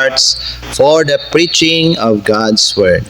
hearts for the preaching of God's Word.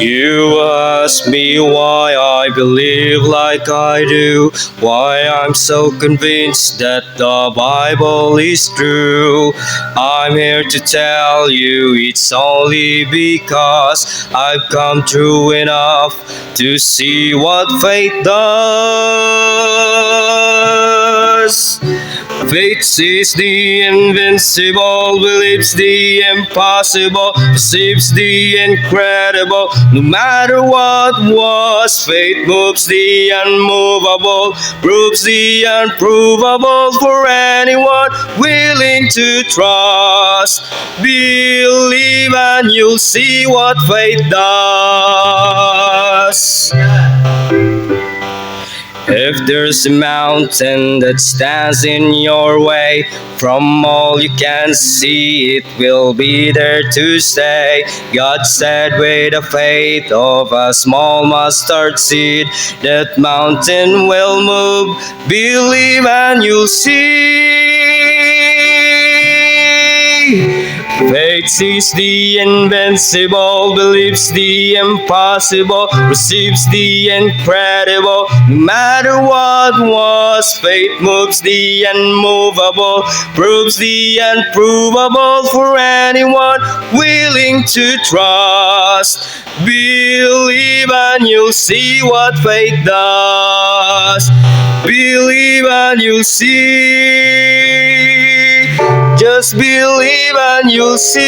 You ask me why I believe like I do, why I'm so convinced that the Bible is true. I'm here to tell you it's only because I've come through enough to see what faith does. Faith sees the invincible, believes the impossible, perceives the incredible. No matter what was, faith moves the unmovable, proves the unprovable for anyone willing to trust. Believe and you'll see what faith does. If there's a mountain that stands in your way, from all you can see, it will be there to stay. God said with the faith of a small mustard seed, that mountain will move. Believe and you'll see. Faith sees the invincible, believes the impossible, receives the incredible. No matter what was, faith moves the unmovable, proves the unprovable for anyone willing to trust. Believe and you'll see what faith does. Believe and you'll see. Just believe and you'll see.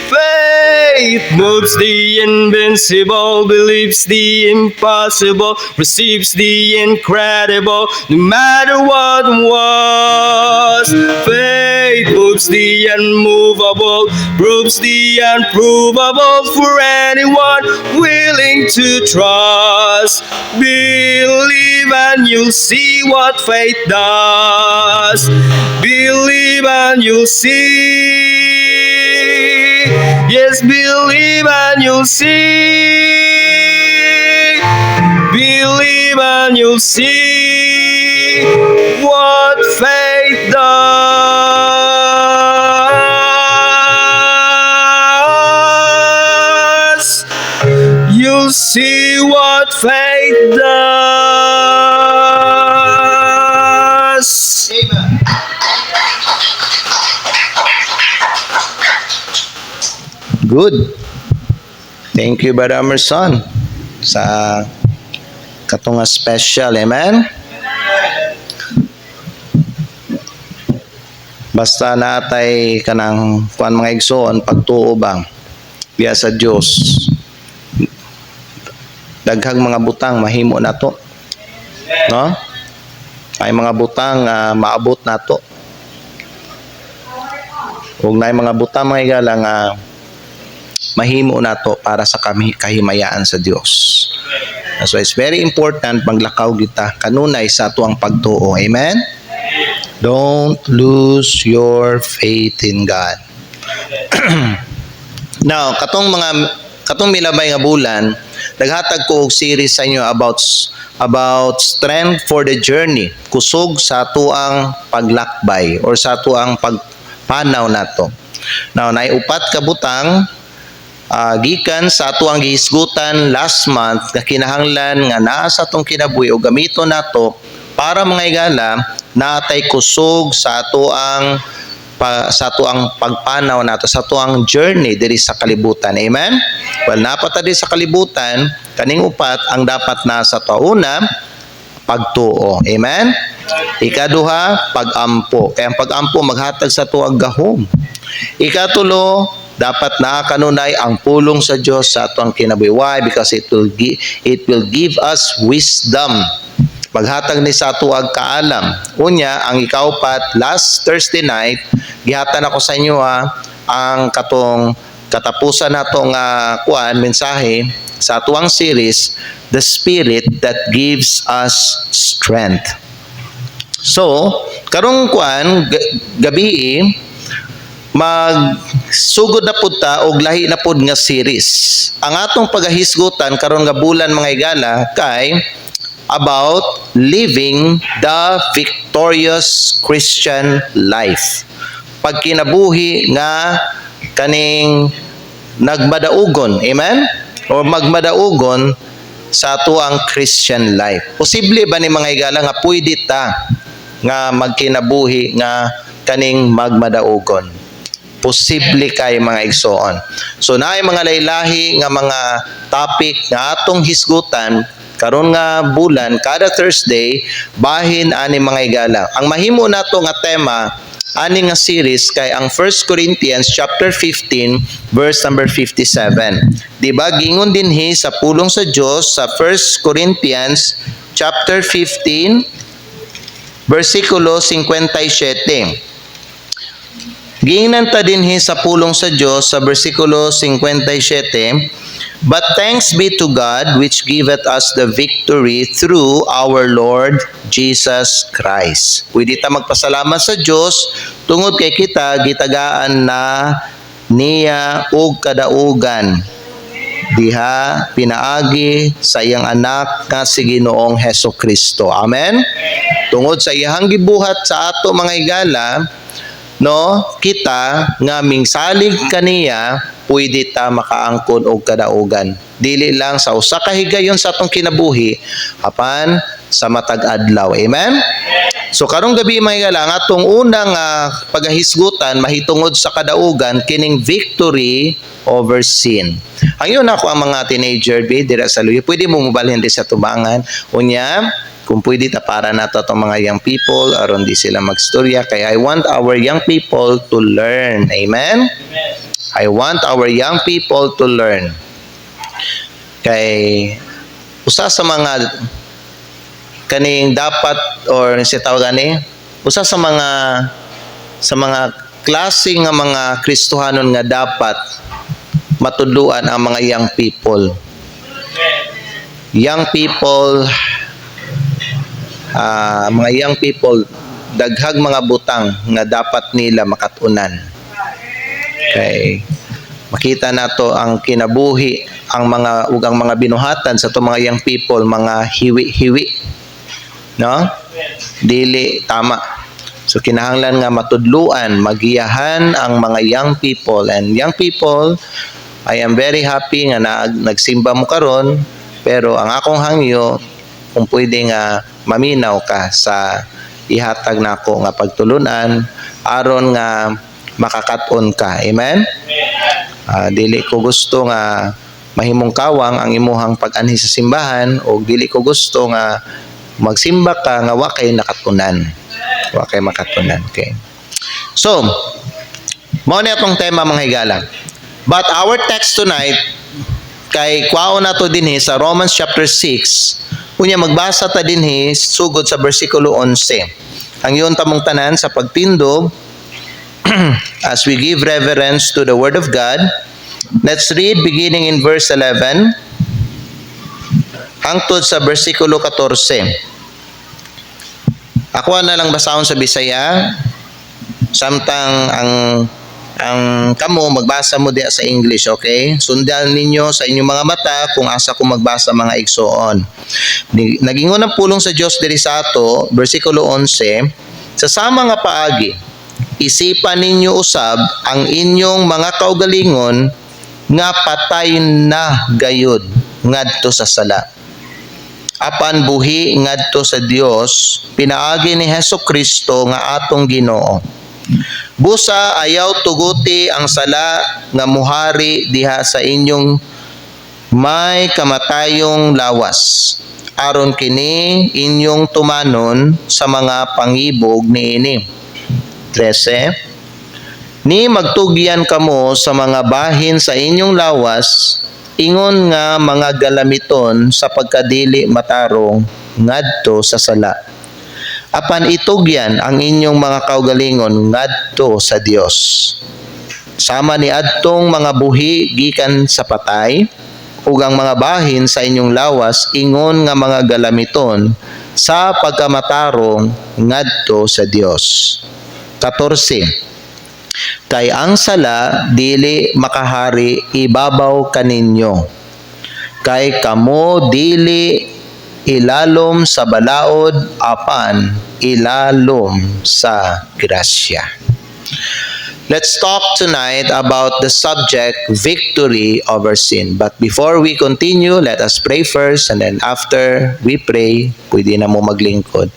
Faith moves the invincible, believes the impossible, receives the incredible. No matter what was, faith moves the unmovable, proves the unprovable for anyone willing to trust. Believe and you'll see what faith does. Believe and you'll see. Yes, believe and you'll see. Believe and you'll see what faith does. You'll see what faith does. Amen. Good. Thank you, Brother Emerson, sa katunga special. Amen? Basta natay kanang kuan mga igsoon, pagtuo bang biya sa Dios. Daghang mga butang mahimo nato. No? Ay mga butang maabot nato. Ug naay mga butang mga igala nga mahimo nato para sa kahimayaan sa Dios. So it's very important maglakaw kita kanunay sa ato ang pagtuo. Amen? Don't lose your faith in God. Now, katong milabay nga bulan, naghatag ko og series sa inyo about strength for the journey, kusog sa ato ang paglakbay or sa ato ang pagpanaw nato. Now, naiupat ka butang gikan sa ato ang gihisgutan last month nga kinahanglan nga naa sa atong kinabuhi o gamiton nato para mga igala natay kusog sa ato ang pagpanaw nato, sa ato ang journey diri sa kalibutan. Amen? Well, napata di sa kalibutan, kaning upat ang dapat na sa tauna, pagtuo. Amen? Ikaduha, pag-ampo. Kaya ang pag-ampo maghatag sa tuwag gahom. Ikatulo, dapat naa kanunay ang pulong sa Dios sa atong kinabuhi. Why? Because it will give us wisdom. Maghatag ni sa tuag kaalam. Unya, ang ikaupat, last Thursday night, gihatan ako sa inyo ang katong katapusan natong mensahe sa tuang series, The Spirit that gives us strength. So, karong gabi magsugod na pud ta og lahi na pud nga series. Ang atong pagahisgutan karon nga bulan mga higala kay about living the victorious Christian life. Pagkinabuhi nga kaning nagmadaugon, amen? O magmadaugon sa atuang Christian life. Posible ba ni mga higala nga pwede ta nga magkinabuhi nga kaning magmadaugon? Posible kay mga igsoon. So naay mga laylahi nga mga topic nga atong hisgutan karon nga bulan kada Thursday bahin ani mga higala. Ang mahimo nato nga tema ani nga series kay ang 1 Corinthians chapter 15 verse number 57. Diba gingon dinhi sa pulong sa Dios sa 1 Corinthians chapter 15 versikulo 57. Giingnan ta dinhi sa pulong sa Dios sa bersikulo 57, but thanks be to God which giveth us the victory through our Lord Jesus Christ. Pwede ta magpasalamat sa Dios tungod kay kita gitagaan na niya og kadaugan diha pinaagi sa iyang anak nga si Ginoong Hesukristo. Amen. Tungod sa iyang gibuhat sa ato mga higala, no, kita nga mingsalig kaniya pwede ta makaangkon og kadaugan. Dili lang sa usa ka higayon sa atong kinabuhi apan sa matag adlaw. Amen. So karong gabi mga higala, ang atong unang pagahisgutan mahitungod sa kadaugan kining victory over sin. Ang yun ako ang mga teenager dira sa luyo, pwede mo mobalhin sa tubangan unya kung pwede ta para nato itong mga young people aron di sila magstorya. Kaya I want our young people to learn. Amen? I want our young people to learn. Kay usa sa mga kaning dapat or si tawagan ni usa sa mga klase nga mga Kristohanon nga dapat matudluan ang mga young people. Young people, mga young people, daghag mga butang nga dapat nila makatunan. Okay. Makita nato ang kinabuhi, ang mga binuhatan sa to mga young people, mga hiwi-hiwi. No? Dili tama. So kinahanglan nga matudluan, magiyahan ang mga young people. And young people, I am very happy nga nagsimba mo karon, pero ang akong hangyo kung pwede nga maminaw ka sa ihatag nako nga pagtulunan aron nga makakaton ka. Amen? Dili ko gusto nga mahimong kawang ang imuhang pag-anhi sa simbahan o dili ko gusto nga magsimba ka nga wa kay nakatunan. Wa kay makatunan. Okay. So, mao ni atong tema mga higala. But our text tonight kay kwaon nato dinhi sa Romans chapter 6. Unya magbasa ta dinhi sugod sa bersikulo 11. Ang iyon tamong tanan sa pagtindog as we give reverence to the word of God. Let's read beginning in verse 11 hangtod sa bersikulo 14. Ako na lang basahon sa Bisaya samtang ang kamo magbasa mo diya sa English, okay? Sundan ninyo sa inyong mga mata kung asa ko magbasa mga igsoon. Nagingon ang pulong sa Dios diri sa ato, bersikulo 11, sa sama nga paagi, isipan ninyo usab ang inyong mga kaugalingon nga patay na gayud ngadto sa sala. Apan buhi ngadto sa Dios, pinaagi ni Hesukristo nga atong Ginoo. Busa ayaw tuguti ang sala nga muhari diha sa inyong may kamatayong lawas. Aron kini inyong tumanon sa mga pangibog niini. 13. Ni magtugyan kamo sa mga bahin sa inyong lawas, ingon nga mga galamiton sa pagkadili matarong ngadto sa sala. Apan itugyan ang inyong mga kaugalingon ngadto sa Dios. Sama ni adtong mga buhi gikan sa patay, ug ang mga bahin sa inyong lawas ingon nga mga galamiton sa pagkamatarong ngadto sa Dios. 14. Kay ang sala dili makahari ibabaw kaninyo. Kay kamo dili ilalom sa balaod apan ilalom sa grasya. Let's talk tonight about the subject victory over sin. But before we continue, let us pray first, and then after we pray, pwede na mo maglingkod.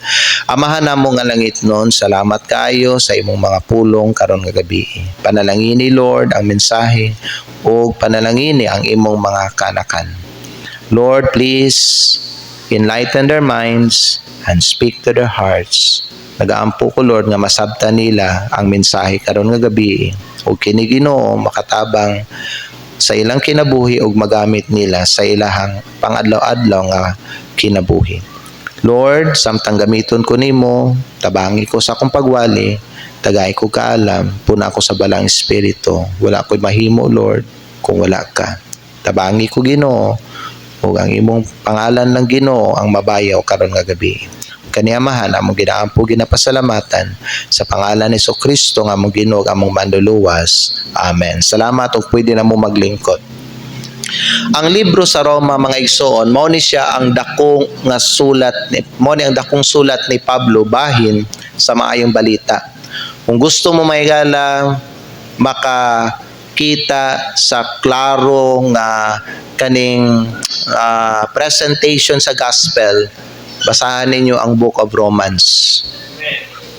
Amahan na mo nga langit nun, salamat kayo sa imong mga pulong karon nga gabi. Panalangini Lord ang mensahe o panalangini ang imong mga kanakan. Lord, please enlighten their minds and speak to their hearts. Nagaampo ko Lord nga masabtan nila ang mensahe karon nga gabi ug kini Ginoo makatabang sa ilang kinabuhi ug magamit nila sa ilahang pangadlaw-adlaw nga kinabuhi. Lord, samtang gamiton ko nimo, tabangi ko sa akong pagwali, tagay ko kaalam, puna ko sa balang espiritu. Wala ko'y mahimo Lord kung wala ka. Tabangi ko Ginoo ug ang imong pangalan ng Ginoo ang mabayaw karon nga gabi. Kaniamahan among ginaampo ginapasalamatan sa pangalan ni Kristo nga among Ginoo among manluluwas. Amen. Salamat ug pwede na mo maglingkod. Ang libro sa Roma mga igsoon mao ni siya ang dakong nga sulat mao ni ang dakong sulat ni Pablo bahin sa maayong balita. Kung gusto mo mahigala makakita sa klaro nga kaning presentation sa gospel, basahan ninyo ang Book of Romans.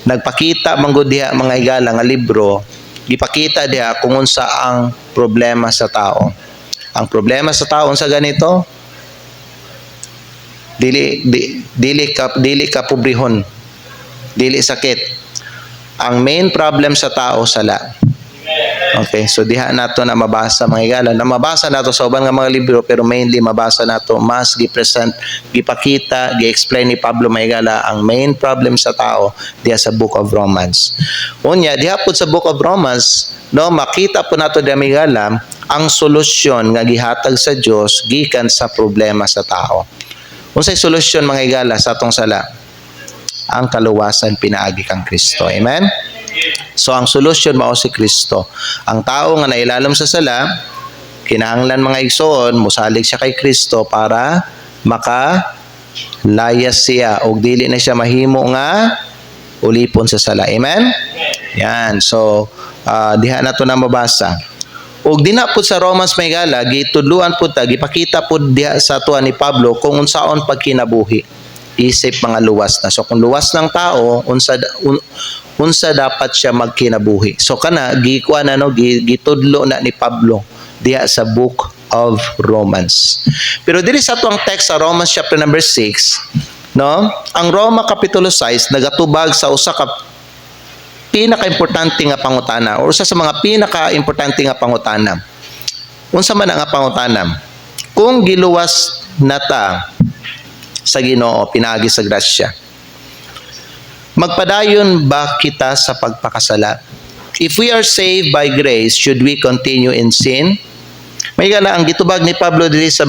Nagpakita manggod diha mga higala nga libro, gipakita diha kung unsa ang problema sa tao. Ang problema sa tao unsa ganito? Dili ka pobrehon. Dili sakit. Ang main problem sa tao sala. Okay, so diha nato na mabasa mga higala. Na mabasa nato sa uban nga mga libro pero mainly mabasa nato mas gi-present, gipakita, gi-explain ni Pablo mga higala ang main problem sa tao diha sa Book of Romans. Unya diha pud sa Book of Romans, no, makita po nato diha mga higala ang solusyon nga gihatag sa Dios gikan sa problema sa tao. Unsay solusyon mga higala sa atong sala? Ang kaluwasan pinaagi kang Kristo. Amen. So ang solusyon mao si Kristo. Ang tao nga nailalom sa sala, kinahanglan mga igsoon mosalig siya kay Kristo para makalayas siya og dili na siya mahimo nga ulipon sa sala. Amen? Yan. So diha nato na mabasa. Og dina pud sa Romans may gala gitudluan pud ta gipakita pud diha sa tuwa ni Pablo kung unsaon pagkinabuhi. Isip mga luwas na. So kung luwas ng tao, unsa dapat siya magkinabuhi. So kana gikuan na no gitudlo na ni Pablo diha sa Book of Romans. Pero diri sa tuang text sa Romans chapter number 6, no? Ang Roma kapitulo 6 nagatubag sa usa ka pinaka-importante nga pangutana o usa sa mga pinaka-importante nga pangutana. Unsa man ang pangutana? Kung giluwas nata sa Ginoo pinaagi sa grasya, magpadayon ba kita sa pagpakasala? If we are saved by grace, should we continue in sin? May gala ang gitubag ni Pablo diri sa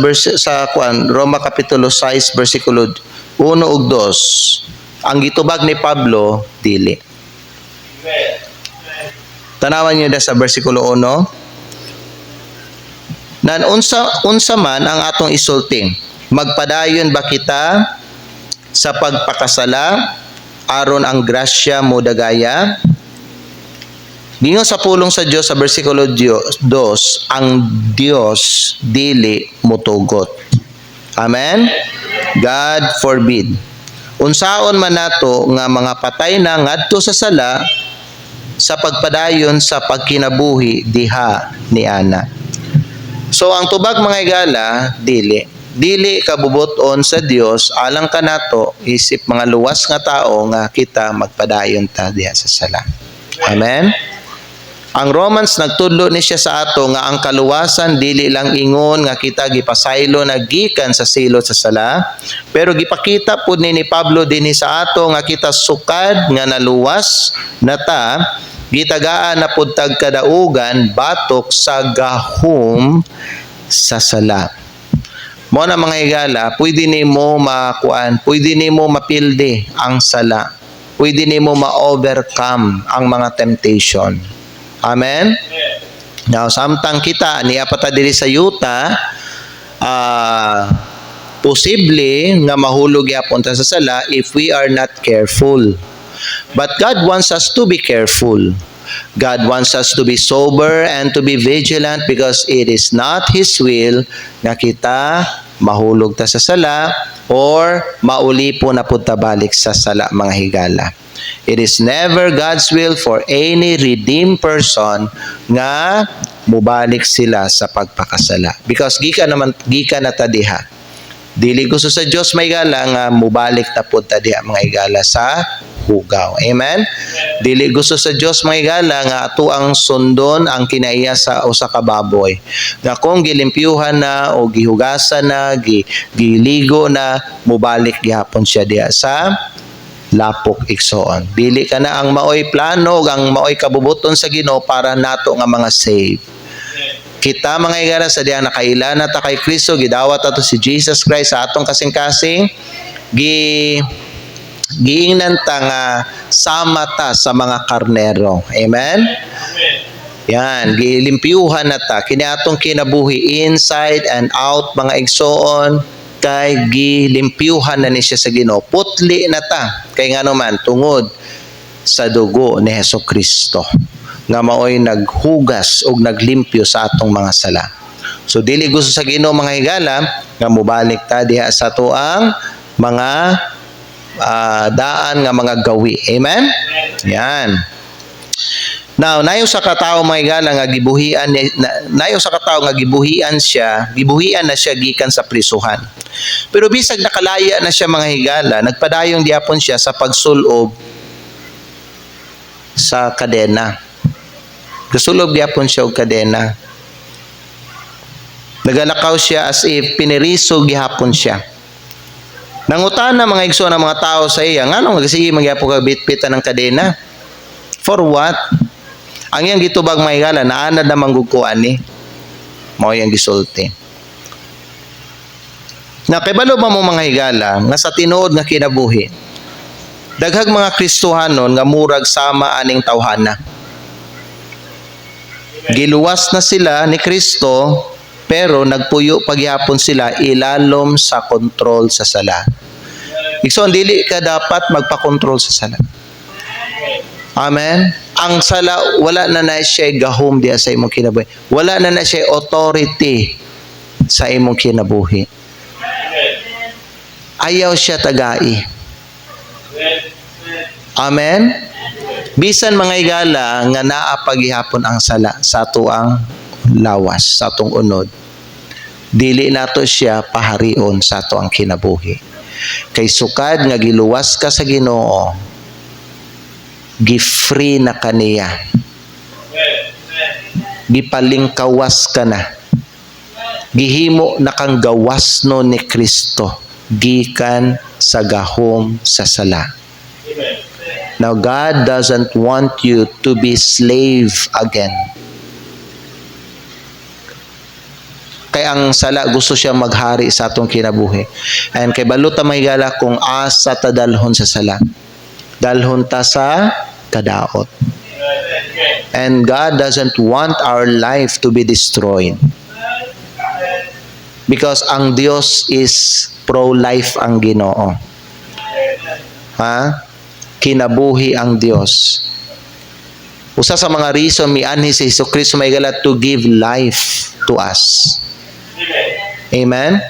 Roma kapitulo 6 bersikulo 1 ug 2. Ang gitubag ni Pablo dili. Tanawan niyo da sa bersikulo 1. Nan unsa man ang atong isulti? Magpadayon ba kita sa pagpakasala aron ang grasya mo dagaya? Gingon sa pulong sa Dios sa bersikulo 2, ang Dios dili motugot. Amen? God forbid. Unsaon man nato nga mga patay na ngadto sa sala sa pagpadayon sa pagkinabuhi diha ni ana. So ang tubag mga higala dili kabubuton sa Dios alang kanato isip mga luwas nga tao nga kita magpadayon ta diha sa sala. Amen. Ang Romans nagtudlo ni siya sa ato nga ang kaluwasan dili lang ingon nga kita gipasaylo na gikan sa silot sa sala, pero gipakita pud ni Pablo dinhi sa ato nga kita sukad nga naluwas nata gitagaan na pud tag kadaugan batok sa gahom sa sala. Mo na mga higala, pwede nimo makuan, pwede nimo mapildi ang sala. Pwede nimo ma-overcome ang mga temptation. Amen? Now, samtang kita, niya pata diri sa yuta, posible nga mahulog yapon ta sa sala if we are not careful. But God wants us to be careful. God wants us to be sober and to be vigilant because it is not His will nga kita mahulog ta sa sala or maulipo na punta balik sa sala mga higala. It is never God's will for any redeemed person nga mubalik sila sa pagpakasala. Because gika na ta diha. Dili gusto sa Dios may higala nga mubalik ta pud ta diha mga higala sa hugaw. Amen? Dili gusto sa Dios mga higala nga ato ang sundon ang kinaiya sa usa ka baboy. Nga kung gilimpyuhan na o gihugasan na, giligo na, mubalik gihapon siya diha sa lapok igsoon. Dili ka na ang maoy plano, ang maoy kabubuton sa Ginoo para nato nga mga save. Kita mga higala sa diha nakaila na ta kay Kristo, gidawat ato si Jesus Christ sa atong kasing-kasing, giingnan ta nga sama ta sa mga karnero. Amen? Yan, gilimpyuhan na ta kini atong kinabuhi inside and out mga igsoon, kay gilimpyuhan na ni siya sa Ginoo. Putli na ta kay ngano man tungod sa dugo ni Hesukristo nga maoy naghugas og naglimpyo sa atong mga sala. So dili gusto sa Ginoo mga higala nga mubalik ta diha sa tuang mga daan nga mga gawi. Amen? Yan. Now, nayo sa katao mga higala nga gibuhian nayo sa katao nga gibuhian na siya gikan sa prisuhan. Pero bisag nakalaya na siya mga higala, nagpadayong diapon siya sa pagsulob sa kadena. Gasulob diapon siya og kadena. Nagalakaw siya as if piniriso gihapon siya. Nangutana mga igsoon ng mga tao sa iya, nganong sige magyapo ka bitbitan ng kadena? For what? Ang iyang gitubag mga higala, naanad na manggugkuan ni. Mao yang gisulti. Na kibalo ba mo mga higala, nga sa tinuod nga kinabuhi, daghag mga Kristohanon nga murag sama aning tawhana. Giluwas na sila ni Kristo, pero nagpuyo pagyapon sila ilalom sa kontrol sa sala. Igsoon, dili ka dapat magpa-control sa sala. Amen? Ang sala, wala na na siya gahom diya sa imong kinabuhi. Wala na na siya authority sa imong kinabuhi. Ayaw siya tagai. Amen? Bisan mga higala nga naa paghihapon ang sala sa tuang lawas, sa atong unod. Dili nato siya paharion sa ato ang kinabuhi. Kay sukad nga giluwas ka sa Ginoo, gi-free na kaniya. Gipalingkawas ka na. Gihimo na kang gawasno ni Kristo gikan sa gahom sa sala. Now God doesn't want you to be slave again. Kaya ang sala gusto siya maghari sa atong kinabuhi. And kay baluta mahigala kung asa ta dalhon sa sala. Dalhon ta sa kadaot. And God doesn't want our life to be destroyed. Because ang Dios is pro-life ang Ginoo. Ha? Kinabuhi ang Dios. Usa sa mga reason mianhi si Hesukristo mahigala to give life to us. Amen?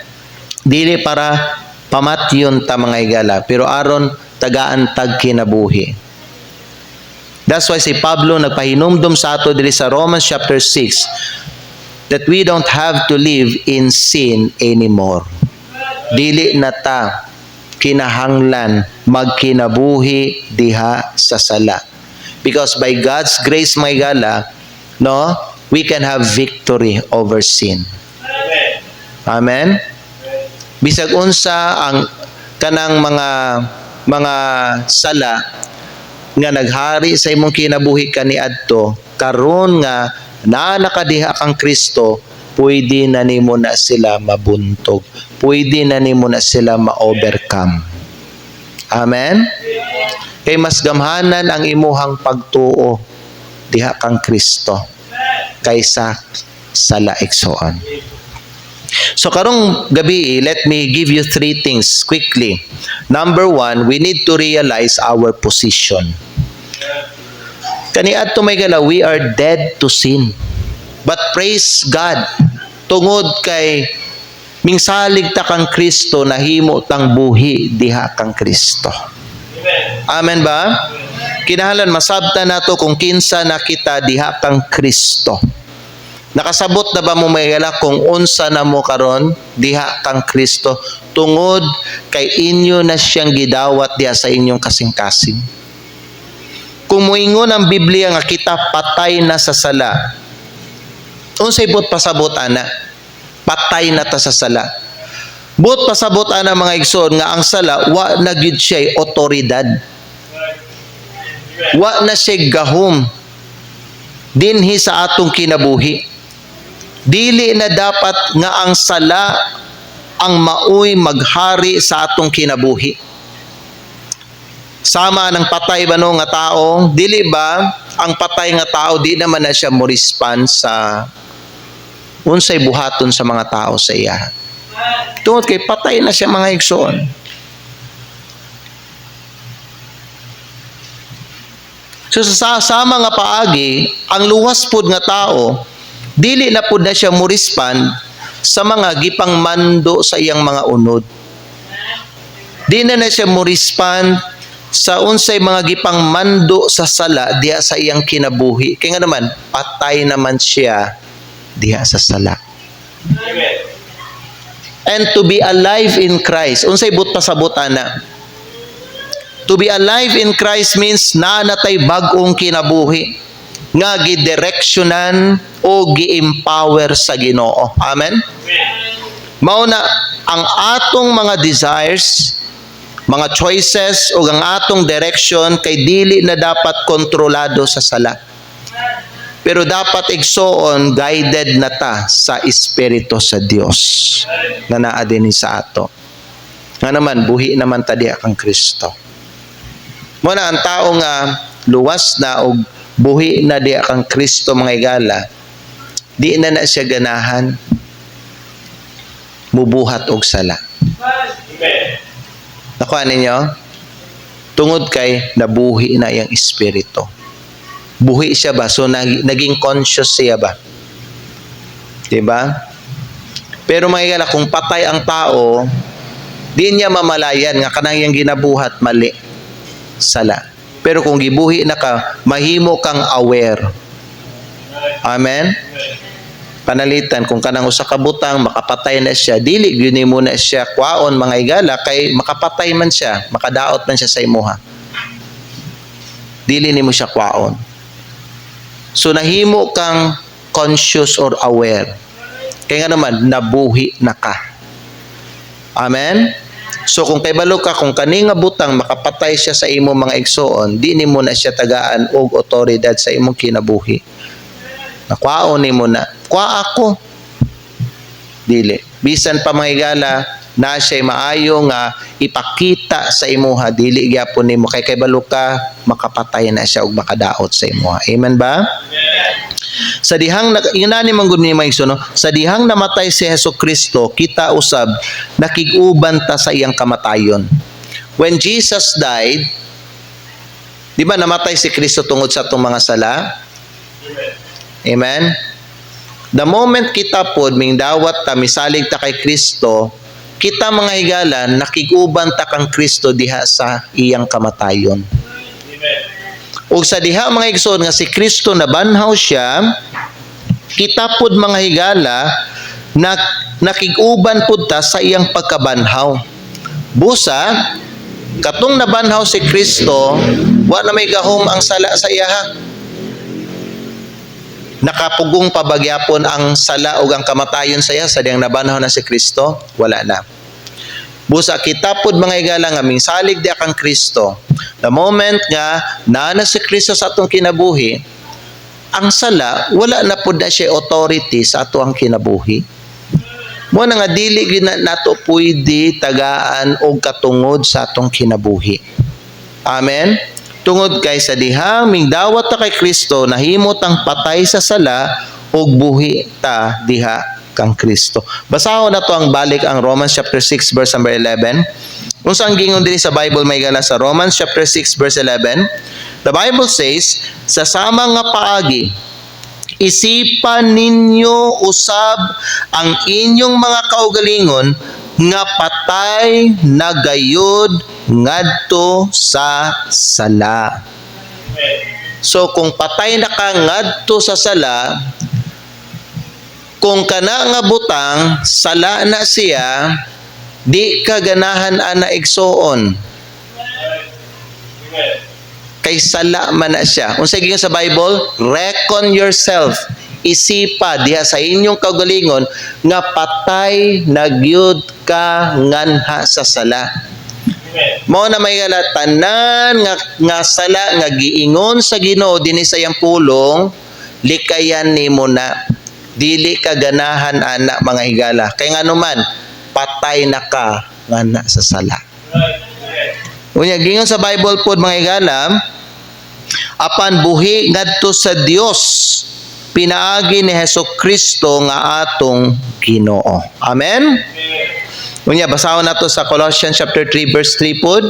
Dili para pamatyon ta mga higala, pero aron tagaan tag kinabuhi. That's why si Pablo nagpahinumdom sa ato diri sa Romans chapter 6 that we don't have to live in sin anymore. Dili na ta kinahanglan magkinabuhi diha sa sala. Because by God's grace, my higala, no, we can have victory over sin. Amen. Bisag unsa ang kanang mga sala nga naghari sa imong kinabuhi kaniadto, karon nga naa nakadiha kang Kristo, pwede na nimo na sila mabuntog. Pwede na nimo na sila ma-overcome. Amen. Kay mas gamhanan ang imuhang pagtuo diha kang Kristo kaysa sala igsoon. So karong gabi, let me give you 3 things quickly. Number 1, we need to realize our position. Kaniadto may gala, we are dead to sin. But praise God, tungod kay mingsalig ta kang Kristo, nahimo tang buhi diha kang Kristo. Amen ba? Kinahanglan masabtan nato kung kinsa na kita diha kang Kristo. Nakasabot na ba mo mayala kung unsa na mo karon diha kang Kristo tungod kay inyo na siyang gidawat diha sa inyong kasing-kasing? Kung moingon ang Biblia nga kita patay na sa sala, unsay but pasabot ana? Patay na ta sa sala. But pasabot ana mga igsoon nga ang sala wa na gyud siya otoridad. Wa na siya gahom dinhi sa atong kinabuhi. Dili na dapat nga ang sala ang maoy maghari sa atong kinabuhi. Sama ng patay ba no nga tao, dili ba ang patay nga tao di naman na siya mo respond sa unsay buhaton sa mga tao sa iya. Tungod kay patay na siya mga igsoon. So sa mga paagi, ang luwas pud nga tao, dili na pud na siya mo respond sa mga gipang mando sa iyang mga unod. Di na siya mo respond sa unsay mga gipang mando sa sala diha sa iyang kinabuhi. Kaya nga naman, patay naman siya diha sa sala. Amen. And to be alive in Christ, unsay but pasabot ana? To be alive in Christ means na natay bag-ong kinabuhi nga gidireksyonan o gi-empower sa Ginoo. Amen? Mao na ang atong mga desires, mga choices o ang atong direction kay dili na dapat kontrolado sa sala. Pero dapat igsoon guided na ta sa Espiritu sa Dios nga naa dinhi sa ato. Nga naman buhi naman ta diha kang Kristo. Mo na ang tao nga luwas na og buhi na diha kang Kristo mga igala, di na siya ganahan mubuhat og sala. Amen. Nakuha ninyo? Tungod kay nabuhi na iyang espiritu. Buhi siya ba? So naging conscious siya ba? Diba? Pero mga igala, kung patay ang tao, di niya mamalayan nga kanang iyang ginabuhat mali. Sala. Pero kung gibuhi na ka, mahimo kang aware. Amen? Panalitan, kung kanang usa ka butang, makapatay na siya, dili gyud mo na siya kwaon mga igala, kay makapatay man siya, makadaot man siya sa imuha. Dili nimo siya kwaon. So nahimo kang conscious or aware. Kaya nga naman, nabuhi na ka. Amen? So kung kay balo ka, kung kani nga butang makapatay siya sa imo mga igsoon, di nimo na siya tagaan og otoridad sa imong kinabuhi. Nakwaon nimo na, kwa ako. Dili. Bisan pa mga igala, na siya maayo nga ipakita sa imuha, dili gyapon nimo kay balo ka, makapatay na siya og makadaot sa imuha. Amen ba? Sa dihang inani man gud ni maigsoon, no? Sa dihang namatay si Hesukristo, kita usab nakig-uban ta sa iyang kamatayon. When Jesus died, di ba namatay si Kristo tungod sa atong mga sala? Amen. The moment kita pod ming dawat ta misalig ta kay Kristo, kita mga higala nakig-uban ta kang Kristo diha sa iyang kamatayon. O sa diha mga igsoon nga si Kristo nabanhaw siya, kita pod mga higala nakig-uban pod ta sa iyang pagkabanhaw. Busa katong nabanhaw si Kristo, wa na may gahom ang sala sa iya. Nakapugong pabagyapon ang sala ug ang kamatayon saya sa diyang nabanhaw na si Kristo? Wala na. Busa kita pod mga higala nga mingsalig di kang Kristo. The moment nga naa na si Kristo sa atong kinabuhi, ang sala wala na pod na siya authority sa ato ang kinabuhi. Mo na nga dili gyud nato pwede tagaan og katungod sa atong kinabuhi. Amen. Tungod kay sa diha mingdawat ta kay Kristo nahimot ang patay sa sala ug buhi ta diha kang Kristo. Basahon na to ang balik ang Romans chapter 6 verse number 11. Unsa ang gingon diri sa Bible may gala sa Romans chapter 6 verse 11? The Bible says, sa sama nga paagi, isipan ninyo usab ang inyong mga kaugalingon nga patay na gayud ngadto sa sala. So kung patay na ka ngadto sa sala, kung kana nga butang sala na siya, di ka ganahan ana igsuon. Kay sala man na siya. Unsa giingon sa Bible? Reckon yourself. Isipa diha sa inyong kaugalingon nga patay na gyud ka nganha sa sala. Mao na may tanan nga sala nga giingon sa Ginoo dinhi sa iyang pulong, likayan nimo na. Dili ka ganahan ana mga higala. Kay ngano man patay na ka ngana sa sala. Unya gingon sa Bible pod mga higala, apan buhi ngadto sa Dios pinaagi ni Hesukristo nga atong Ginoo. Amen. Unya basahon nato sa Colossians chapter 3 verse 3 pod.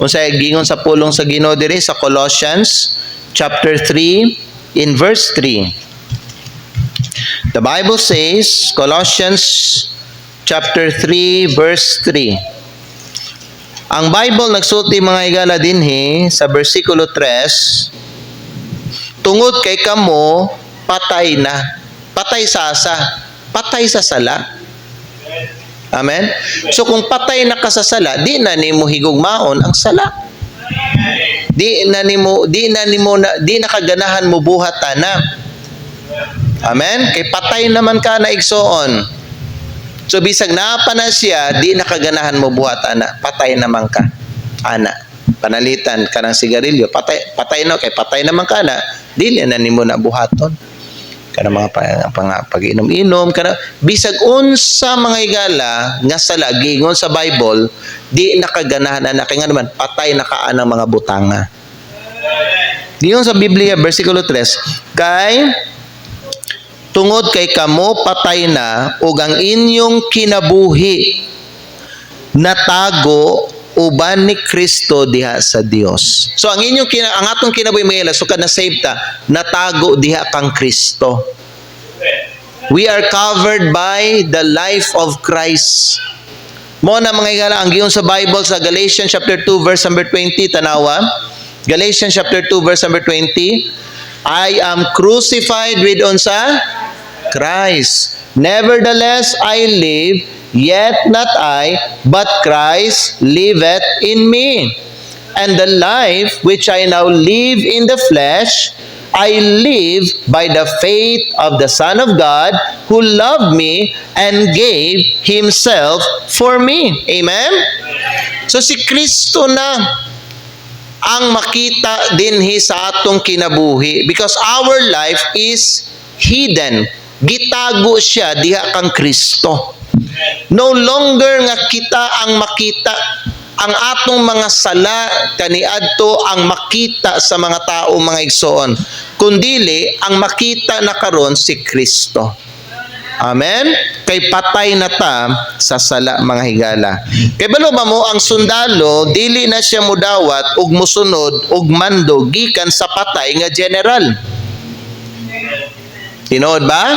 Unsay gingon sa pulong sa Ginoo diri sa Colossians chapter 3 in verse 3. The Bible says, Colossians chapter 3 verse 3. Ang Bible nagsulti mga higala dinhi sa bersikulo 3, tungod kay kamo patay na. Patay sa asa? Patay sa sala. Amen. So kung patay na ka sa sala, di na nimo higugmaon ang sala. Di na kaganahan mo buhat na. Amen. Kay patay naman ka na igsoon. So bisag naapa na siya, di nakaganahan mo buhat ana. Patay naman ka. Ana. Panalitan ka ng sigarilyo. Patay no kay patay naman ka na. Dili na nimo na buhaton. Kana mga pag-inom-inom kana bisag unsa mga higala nga sala gingon sa Bible, di nakaganahan ana kay nga naman patay na ka anang mga butanga. Gingon sa Biblia bersikulo 3, kay tungod kay kamo patay na ug ang inyong kinabuhi natago uban ni Kristo diha sa Dios. So ang ang atong kinabuhi mga so na save ta natago diha kang Kristo. We are covered by the life of Christ. Mo na mga higala ang giyon sa Bible sa Galatians chapter 2 verse number 20 tanawa. Galatians chapter 2 verse number 20. I am crucified with unsa? Christ. Nevertheless I live, yet not I, but Christ liveth in me. And the life which I now live in the flesh, I live by the faith of the Son of God, who loved me and gave Himself for me. Amen? So si Kristo na ang makita dinhi sa atong kinabuhi because our life is hidden. Gitago siya diha kang Kristo. No longer nga kita ang makita ang atong mga sala kaniadto ang makita sa mga tao mga igsoon, kundili ang makita na karon si Kristo. Amen? Kay patay na ta sa sala mga higala. Kay balo ba mo ang sundalo dili na siya mudawat ug musunod ug mando gikan sa patay nga general. Tinuod ba?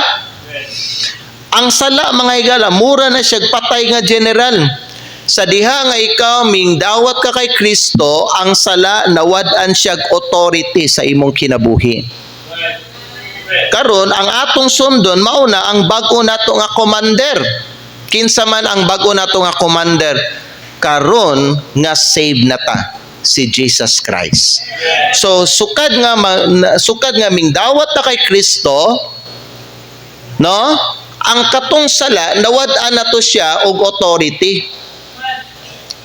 Ang sala mga higala mura na siya patay nga general. Sa diha nga ikaw mingdawat ka kay Kristo, ang sala nawad-an siya authority sa imong kinabuhi. Karon ang atong sundon mauna ang bag-o nato nga commander. Kinsa man ang bag-o nato nga commander? Karon nga save na ta. si Jesus Christ. So sukad nga mingdawat na kay Kristo, no? Ang katong sala nawad-an nato siya og authority.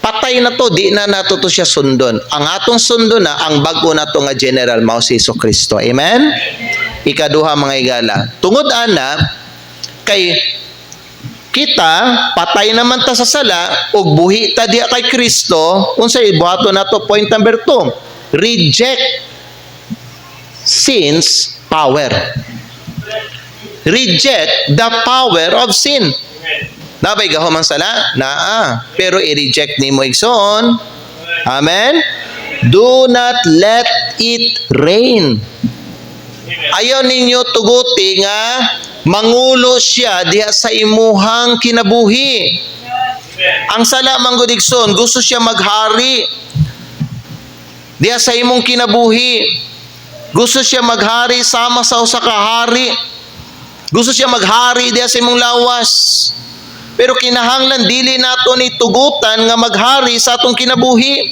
Patay na to, di na nato to siya sundon. Ang atong sundon na ang bago nato nga general mao si Kristo. Amen. Ikaduha mga igala. Tungod ana kay kita patay naman ta sa sala ug buhi ta diha kay Kristo, unsay buhaton nato? Point number 2. Reject sin's power. Reject the power of sin. Nabay gahom ang sala? Naa. Pero i-reject nimo igsoon. Amen? Do not let it reign. Ayaw ninyo tuguti nga mangulo siya diha sa imuhang kinabuhi. Ang sala manggudigson, gusto siya maghari diha sa imong kinabuhi. Gusto siya maghari sama sa usa ka hari. Gusto siya maghari diha sa imong lawas. Pero kinahanglan dili nato ni tugutan nga maghari sa atong kinabuhi.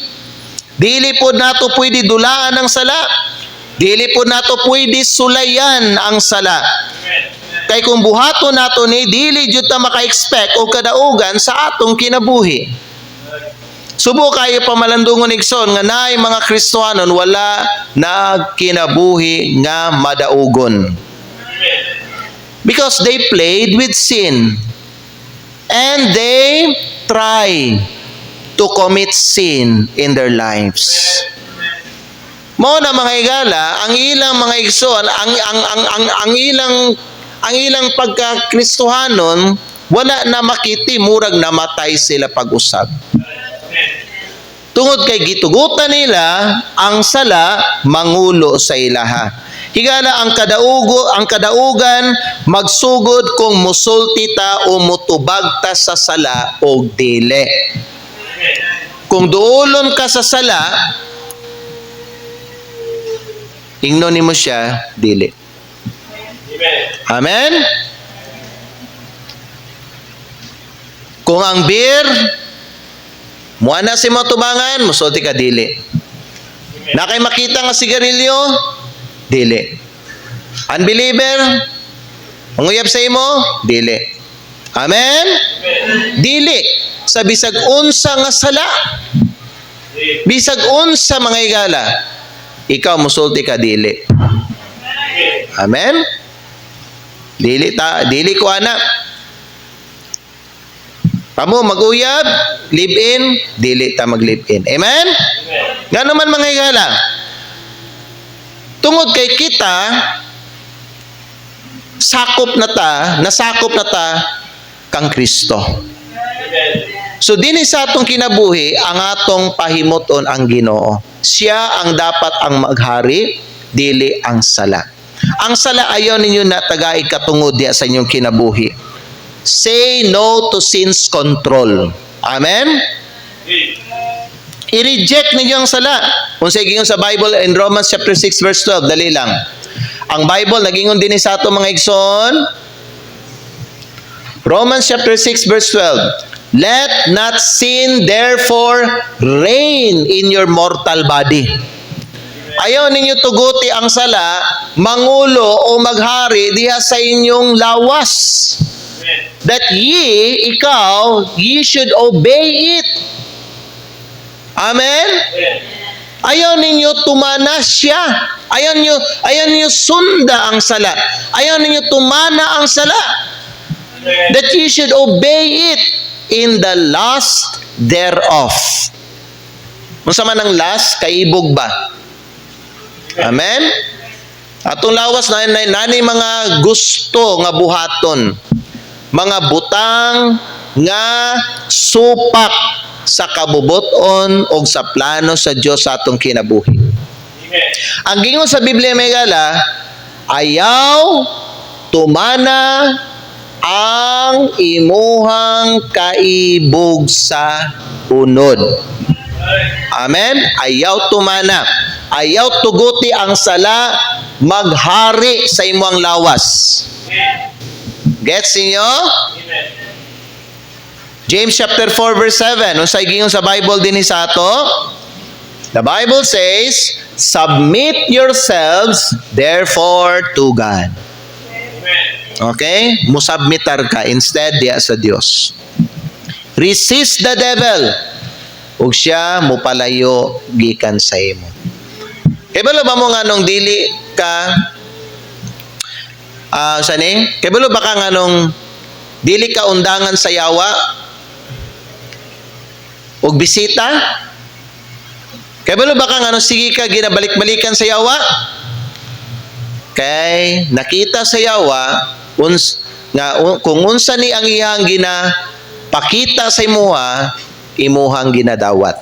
Dili pod nato pwede dulaan ang sala. Dili pod nato pwede sulayan ang sala. Kay kung buhaton nato ni dili jud ta maka-expect og kadaugan sa atong kinabuhi. Subo kayo pamalandungon igsoon nga naay mga Kristiyanon wala nagkinabuhi nga madaugon. Because they played with sin. And they try to commit sin in their lives. Mao na mga igala, ang ilang mga igsoon, ang ilang pagka-Kristohanon wala na makiti murag namatay sila pag-usab. Tungod kay gitugutan nila ang sala mangulo sa ilaha. Higala ang kadaugan magsugod kung musulti ta o mutubag ta sa sala o dili. Kung duolon ka sa sala, ingnon nimo siya dili. Amen. Kung ang beer muana si mo tubangan, musulti ka dili. Na kay makita nga sigarilyo, dili. Unbeliever, manguyab sa imo, dili. Amen? Dili. Sa bisag unsa nga sala. Bisag unsa mga igala, ikaw musulti ka dili. Amen? Dili ko ana. Pamo maguyab, live in, dili ta mag live in. Amen? Ngano man mga igala, tungod kay kita nasakop na ta kang Kristo. So dinhi sa atong kinabuhi ang atong pahimuton ang Ginoo. Siya ang dapat ang maghari, dili ang sala. Ang sala ayaw ninyo na tagaig katungod diya sa inyong kinabuhi. Say no to sin's control. Amen? I-reject ninyo ang sala. Kung sa giingon sa Bible in Romans chapter 6 verse 12, dali lang. Ang Bible nagingon din sa ato mga igsoon. Romans chapter 6 verse 12. Let not sin therefore reign in your mortal body. Ayaw ninyo tuguti ang sala, mangulo o maghari diha sa inyong lawas. That ye should obey it. Amen? Ayaw ninyo tumana siya. Ayaw ninyo sunda ang sala. Ayaw ninyo tumana ang sala. That ye should obey it in the lust thereof. Unsa man ang lust, kaibog ba? Amen? Atong lawas na nani mga gusto nga buhaton. Mga butang nga supak sa kabubuton o sa plano sa Diyos sa atong kinabuhi. Ang gingon sa Biblia may gala, ayaw tumana ang imuhang kaibog sa unod. Amen? Ayaw tumana. Ayaw tuguti ang sala, maghari sa imuhang lawas. Gets niyo? James chapter 4 verse 7. Unsay gingon sa Bible din sa ato? The Bible says, submit yourselves therefore to God. Okay? Musabmitar ka instead diya sa Dios. Resist the devil. Ug siya mupalayo gikan sa imo. Kay balo ba mo nganong dili ka kay balo ba ka nganong dili ka undangan sa yawa ug bisita? Kay balo ba ka nganong sige ka ginabalik-balikan sa yawa? Kay nakita sa yawa kung unsa ni ang iyang ginapakita sa imuha, imuhang ginadawat.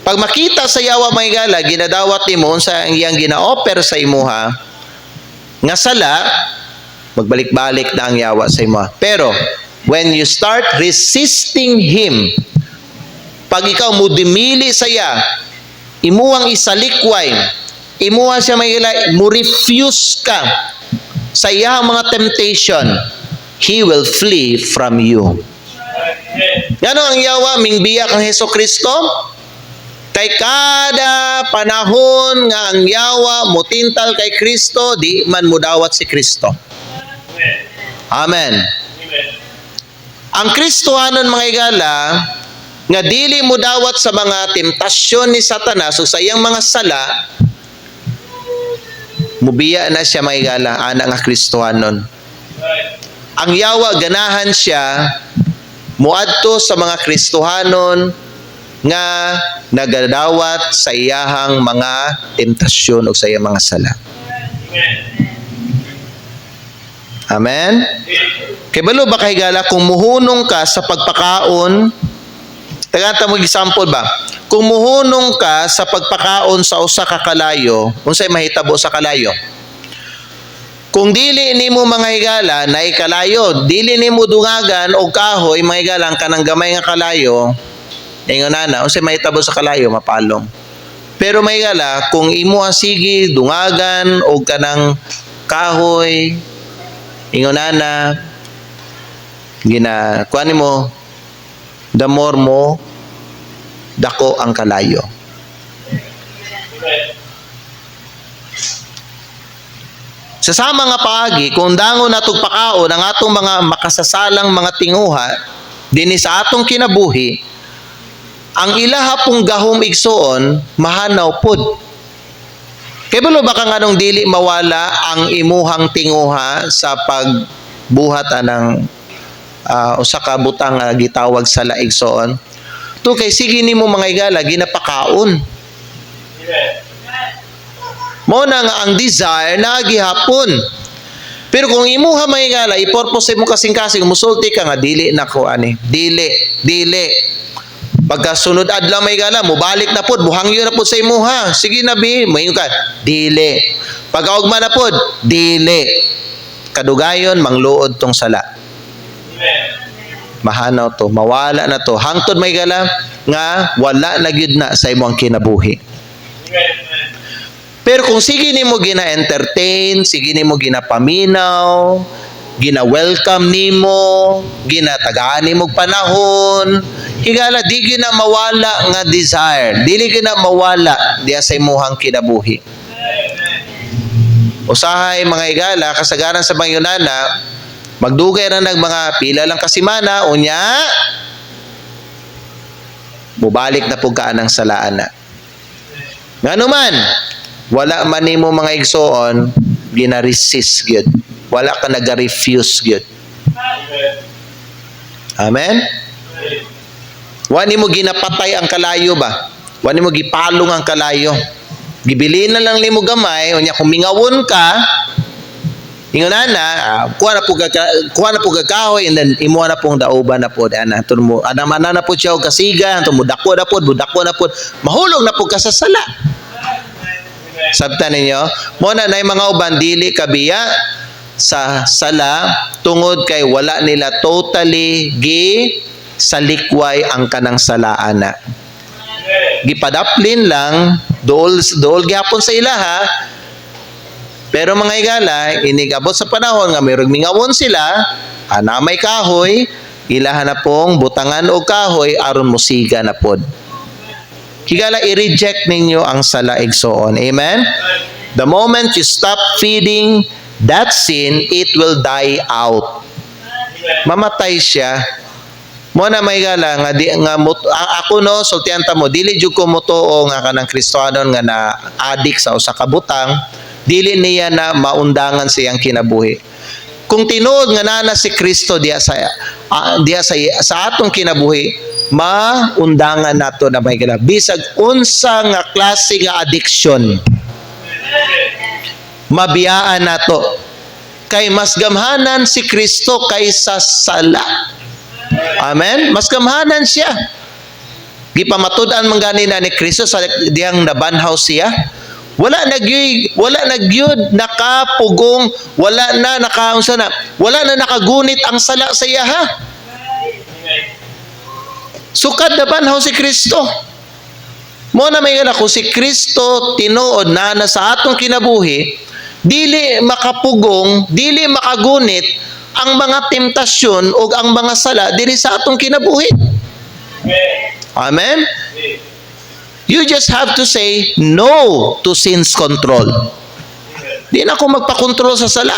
Pag makita sa yawa may gala, ginadawat nimo unsa ang iyang gina-offer sa imuha, nga sala, magbalik-balik na ang yawa sa imuha. Pero when you start resisting him, pag ikaw mo dimili sa iya, imuhang isalikway, imuha siya may gala, mo refuse ka sa iyang mga temptation, he will flee from you. Ngano ang yawa mingbiya kang Hesukristo? Kay kada panahon nga ang yawa mutintal kay Kristo, di man mudawat si Kristo. Amen. Ang Kristohanon mga igala, nga dili mudawat sa mga temptasyon ni Satanas o sa iyang mga sala, mubiya na siya mga igala, ana nga Kristohanon. Ang yawa ganahan siya muadto sa mga Kristohanon nga nagadawat sa iyahang mga temptasyon o sa iyang mga sala. Amen? Kay balo ba kahigala kung muhunong ka sa pagpakaon, tagata mo example ba? Kung muhunong ka sa pagpakaon sa usa ka kalayo, unsay mahitabo sa kalayo? Kung dili nimo mga higala na ikalayo, dili nimo dungagan og kahoy mga higala kanang gamay nga kalayo, ingon na unsay mahitabo sa kalayo mapalong. Pero mga higala kung imo asigi dungagan og kanang kahoy, ingon na kuan mo the more mo dako ang kalayo. Sa sama nga paagi, kung dangon natog pakaon ang atong mga makasasalang mga tinguha, dinhi sa atong kinabuhi, ang ilaha pong gahom igsoon, mahanaw pod. Kay balo ba kang anong dili mawala ang imuhang tinguha sa pagbuhat anang usa ka butang nga gitawag sa laigsoon? To kay sige nimo mga igala ginapakaon. Mo na nga ang desire na gihapon. Pero kung imuha mga igala, i-purpose mo kasing-kasing, musulti ka nga, dili na ko ani. Dili. Pagkasunod adlaw mga igala, mubalik na pod, buhangyo na pod sa imuha. Sige na bi, mayon ka. Dili. Pag-augma na pod, dili. Kadugayon, mangluod tong sala. Mahanaw to, mawala na to. Hangtod mga igala, nga wala na gyud na sa imong kinabuhi. Pero kung sige nimo gina-entertain, sige nimo ginapaminaw, gina-welcome nimo, ginatagaan nimo panahon, higala di gina mawala nga desire, dili gina mawala diya sa imuhang kinabuhi. Usahay mga higala kasagaran sa bangyunana, magdugay na nag mga pila lang kasimana, unya mubalik na pug kaan ang salaan na. Ngano man, wala man nimo mga igsoon gina-resist gyud. Wala ka naga-refuse gyud. Amen. Wa nimo ginapatay ang kalayo ba? Wa nimo gipalong ang kalayo. Gibili na lang nimo gamay unya kung mingawon ka, ingon na kuha na po kahoy and then imo na pong dauban na po ana tun mo ana na po siya og kasiga tun mo dako na po mahulog na po ka sa sala. Sabta ninyo, mo na nay mga uban dili kabiya sa sala tungod kay wala nila totally sa likway ang kanang salaana. Gipadaplin lang dool gyapon sa ilaha. Pero mga igala, inigabot sa panahon nga mayroong mingawon sila, ana may kahoy, ilaha na pong butangan og kahoy aron musiga na pod. Higala i-reject ninyo ang sala igsoon. Amen? The moment you stop feeding that sin, it will die out. Mamatay siya. Mo na may gala nga di nga ako no sultihan ta mo dili jud ko motuo nga kanang Kristiyano nga na adik sa usa ka butang, dili niya na maundangan siyang kinabuhi. Kung tinuod nga nana si Kristo diya sa atong kinabuhi, maundangan nato na may gala bisag unsa nga klase nga addiction. Mabiyaan nato kay mas gamhanan si Kristo kaysa sala. Amen? Mas gamhanan siya. Gipamatud-an man gani na ni Kristo sa diyang nabanhaw siya. Wala nagyud nakapugong, wala na nakagunit ang sala sa iya ha. Sukad nabanhaw si Kristo. Mo na may kung si Kristo tinuod na sa atong kinabuhi, dili makapugong, dili makagunit ang mga temptasyon o ang mga sala diri sa atong kinabuhi. Amen? You just have to say no to sin's control. Di na ako magpakontrol sa sala.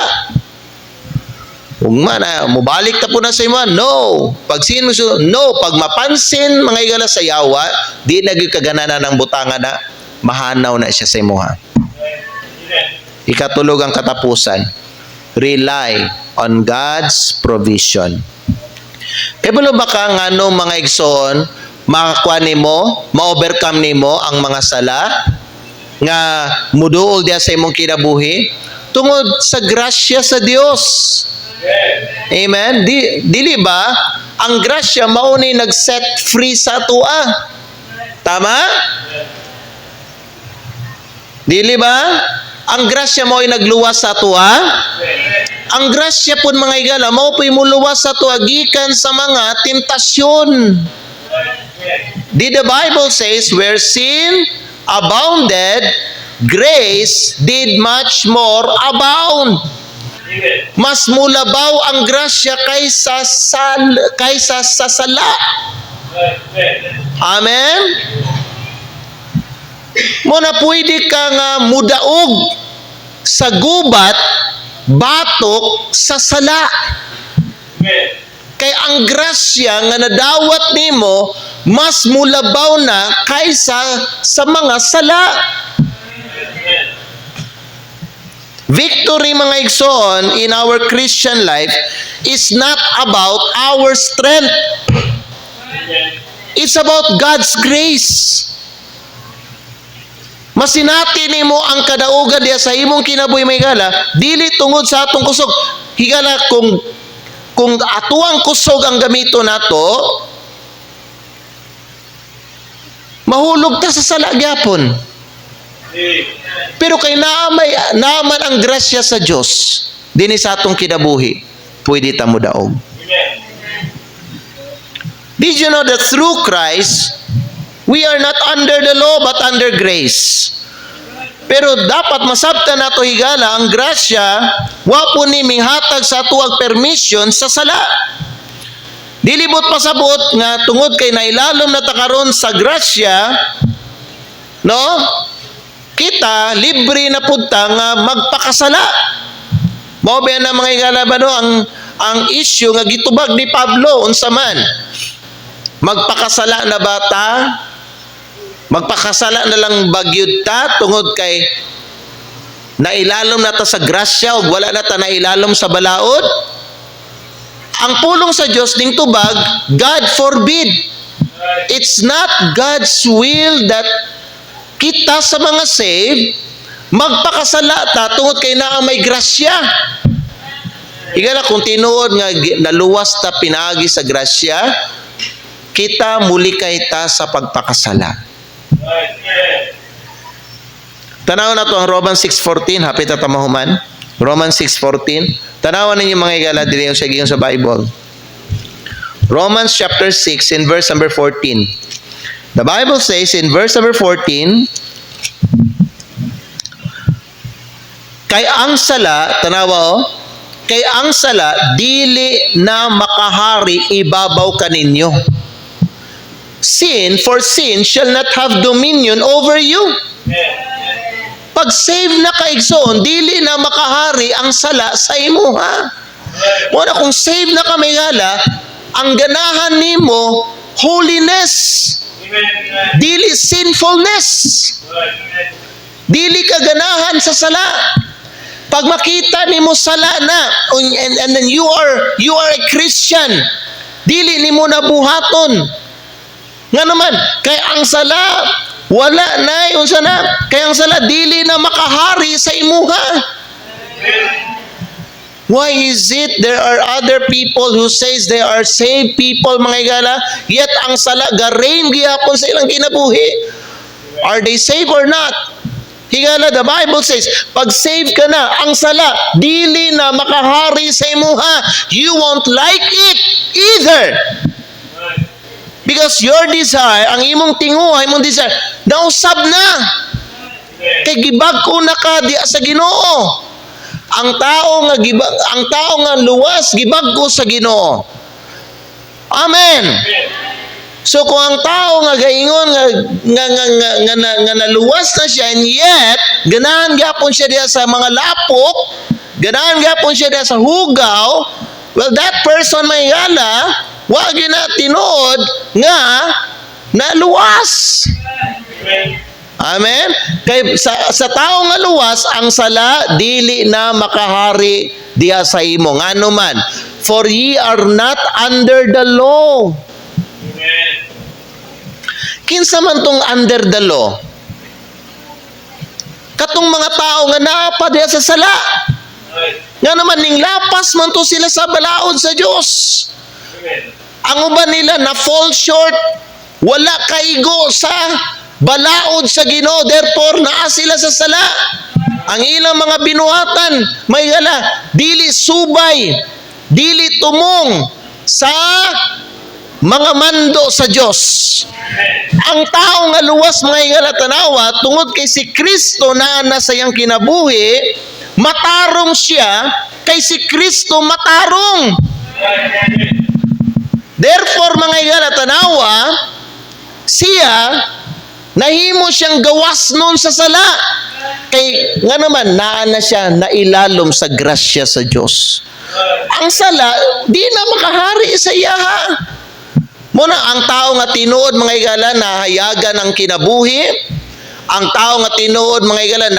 Kung mubalik ta po na sa imo, no. Pag sin mo, no. Pag mapansin, mga igala sa yawa, di na kagananan ng butangan na mahanaw na siya sa imo ha. Ikatulog ang katapusan. Rely on God's provision. Kaya ba ka nga no mga igsoon, makakuha nimo, ma-overcome nimo ang mga sala nga muduol diya sa imong kinabuhi tungod sa grasya sa Dios. Amen. Dili ba ang grasya mao ni nag-set free sa atoa? Tama? Dili ba? Ang grasya mo ay nagluwas sa atoa? Ang grasya po mga igala, mao po'y muluwas sa atoa gikan sa mga temptasyon. The Bible says, where sin abounded, grace did much more abound. Mas mulabaw ang grasya kaysa sa sala. Amen? Muna pwede ka nga mudaog sa gubat, batok sa sala. Kay ang grasya nga nadawat nimo mas mulabaw na kaysa sa mga sala. Victory mga igsoon in our Christian life is not about our strength. It's about God's grace. Masinati nimo ang kadaugan diya sa imong kinabuhi may gala, dili tungod sa atong kusog. Higala kung atuang kusog ang gamito nato, mahulog ta sa sala gyapon. Pero kay naaman ang grasya sa Dios dinhi sa atong kinabuhi, pwede ta mo daog. Did you know that through Christ we are not under the law but under grace? Pero dapat masabtan nato higala ang grasya wa po ni minghatag sa tuwag permission sa sala. Dilibot pasabot nga tungod kay nailalom na takaron sa grasya, no? Kita libre na punta nga magpakasala. Mao ba na mga higala ba no ang issue nga gitubag ni Pablo unsa man? Magpakasala na bata? Magpakasala na lang bagyod ta tungod kay nailalom na ta sa grasya o wala na ta nailalom sa balaod? Ang pulong sa Diyos ning tubag, God forbid. It's not God's will that kita sa mga saved magpakasala ta tungod kay naa may grasya. Higala kung tinuod nga naluwas ta pinaagi sa grasya, kita muli kay ta sa pagpakasala. Tanaw na to ang Romans 6:14, hapit at tamahuman. Romans 6:14. Tanawan ninyo mga igala dili yung sa Bible. Romans chapter 6 in verse number 14. The Bible says in verse number 14, kay ang sala, tanawa kay ang sala dili na makahari ibabaw kaninyo. sin, for sin shall not have dominion over you. Pag save na ka igsoon, dili na makahari ang sala sa imuha. Wala kung save na ka maygala, ang ganahan nimo holiness. Dili sinfulness. Dili ka ganahan sa sala. Pag makita nimo sala na and then you are a Christian, dili nimo na buhaton. Nga naman, kay ang sala wala na unsa na, kay ang sala dili na makahari sa imuha. Why is it there are other people who says they are saved people, mga igala, yet ang sala ga-reign gihapon sa ilang kinabuhi? Are they saved or not? Higala, the Bible says, pag save ka na, ang sala, dili na makahari sa imuha. You won't like it either. Because your desire, ang imong tinguha, imong desire, nausab na. Kay gibag ko na ka di sa Ginoo. Ang tao nga luwas, gibag ko sa Ginoo. Amen. So kung ang tao nga gaingon nga naluwas na siya, and yet ganahan gyapon siya diha sa mga lapok, ganahan gyapon siya diha sa hugaw, well, that person may gala, wa gyud na tinuod nga naluwas. Amen. Kay sa tao nga luwas, ang sala dili na makahari diha sa imo. Ngano man, for ye are not under the law. Kinsa man tong under the law? Katong mga tao nga naapa diha sa sala. Nga naman ning lapas man to sila sa balaod sa Dios. Ang uban nila na fall short, wala kaigo sa balaod sa Ginoo, therefore naa sila sa sala. Ang ilang mga binuhatan, may gala, dili subay, dili tumong sa mga mando sa Dios. Ang tao nga luwas, mga igala, tanawa, tungod kay si Kristo na nasa iyang kinabuhi, matarong siya, kay si Kristo matarong. Therefore, mga igala, tanawa, siya, nahimo siyang gawas nun sa sala. Kay, nga naman, na siya, nailalom sa grasya sa Diyos. Ang sala, di na makahari sa iyaha. Muna, ang tao nga tinuod, mga igala, nahayagan ang kinabuhi. Ang tao nga tinuod, mga igala,